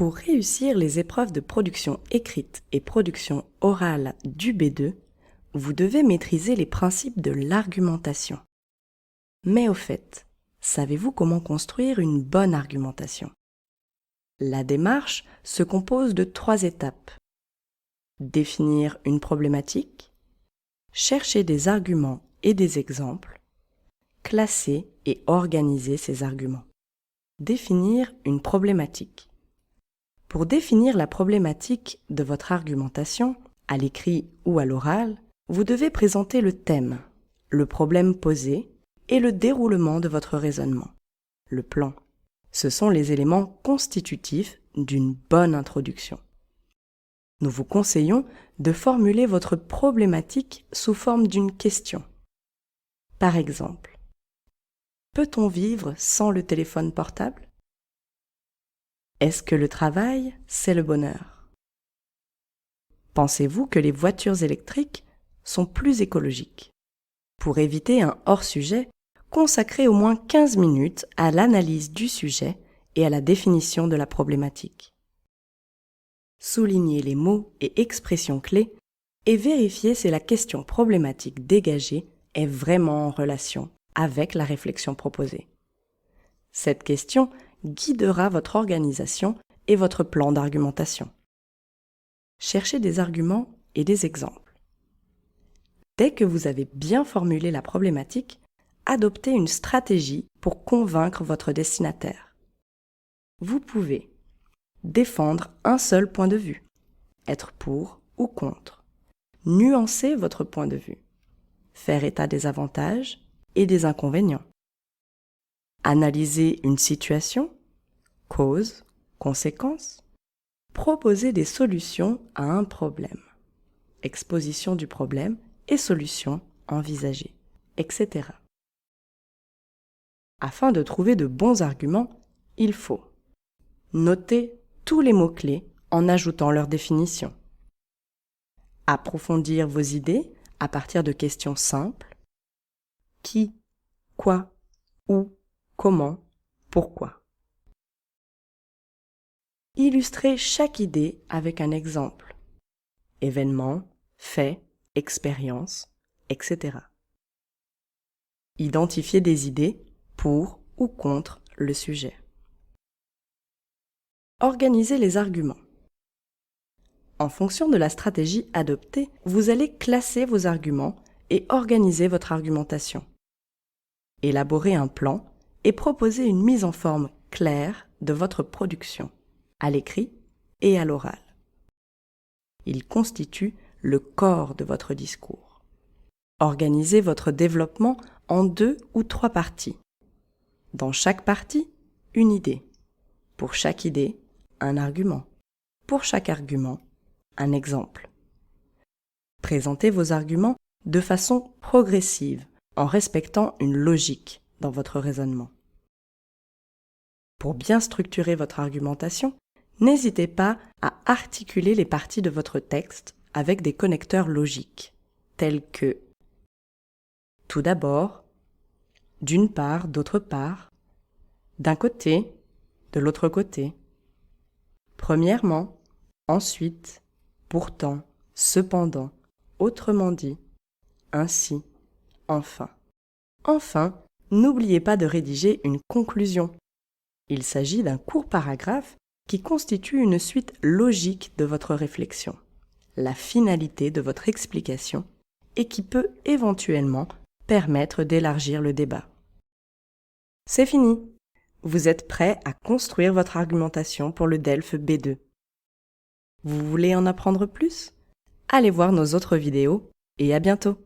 Pour réussir les épreuves de production écrite et production orale du B2, vous devez maîtriser les principes de l'argumentation. Mais au fait, savez-vous comment construire une bonne argumentation? La démarche se compose de 3 étapes. Définir une problématique, chercher des arguments et des exemples, classer et organiser ces arguments. Définir une problématique. Pour définir la problématique de votre argumentation, à l'écrit ou à l'oral, vous devez présenter le thème, le problème posé et le déroulement de votre raisonnement, le plan. Ce sont les éléments constitutifs d'une bonne introduction. Nous vous conseillons de formuler votre problématique sous forme d'une question. Par exemple, peut-on vivre sans le téléphone portable? Est-ce que le travail, c'est le bonheur? Pensez-vous que les voitures électriques sont plus écologiques? Pour éviter un hors-sujet, consacrez au moins 15 minutes à l'analyse du sujet et à la définition de la problématique. Soulignez les mots et expressions clés et vérifiez si la question problématique dégagée est vraiment en relation avec la réflexion proposée. Cette question guidera votre organisation et votre plan d'argumentation. Cherchez des arguments et des exemples. Dès que vous avez bien formulé la problématique, adoptez une stratégie pour convaincre votre destinataire. Vous pouvez défendre un seul point de vue, être pour ou contre, nuancer votre point de vue, faire état des avantages et des inconvénients, analyser une situation, cause, conséquence, proposer des solutions à un problème, exposition du problème et solutions envisagées, etc. Afin de trouver de bons arguments, il faut noter tous les mots-clés en ajoutant leur définition, approfondir vos idées à partir de questions simples, qui, quoi, où, comment, pourquoi. Illustrez chaque idée avec un exemple, événement, fait, expérience, etc. Identifiez des idées pour ou contre le sujet. Organisez les arguments. En fonction de la stratégie adoptée, vous allez classer vos arguments et organiser votre argumentation. Élaborez un plan et proposez une mise en forme claire de votre production, à l'écrit et à l'oral. Il constitue le corps de votre discours. Organisez votre développement en 2 ou 3 parties. Dans chaque partie, une idée. Pour chaque idée, un argument. Pour chaque argument, un exemple. Présentez vos arguments de façon progressive, en respectant une logique dans votre raisonnement. Pour bien structurer votre argumentation, n'hésitez pas à articuler les parties de votre texte avec des connecteurs logiques, tels que tout d'abord, d'une part, d'autre part, d'un côté, de l'autre côté, premièrement, ensuite, pourtant, cependant, autrement dit, ainsi, enfin. Enfin, n'oubliez pas de rédiger une conclusion. Il s'agit d'un court paragraphe qui constitue une suite logique de votre réflexion, la finalité de votre explication et qui peut éventuellement permettre d'élargir le débat. C'est fini! Vous êtes prêt à construire votre argumentation pour le DELF B2. Vous voulez en apprendre plus? Allez voir nos autres vidéos et à bientôt!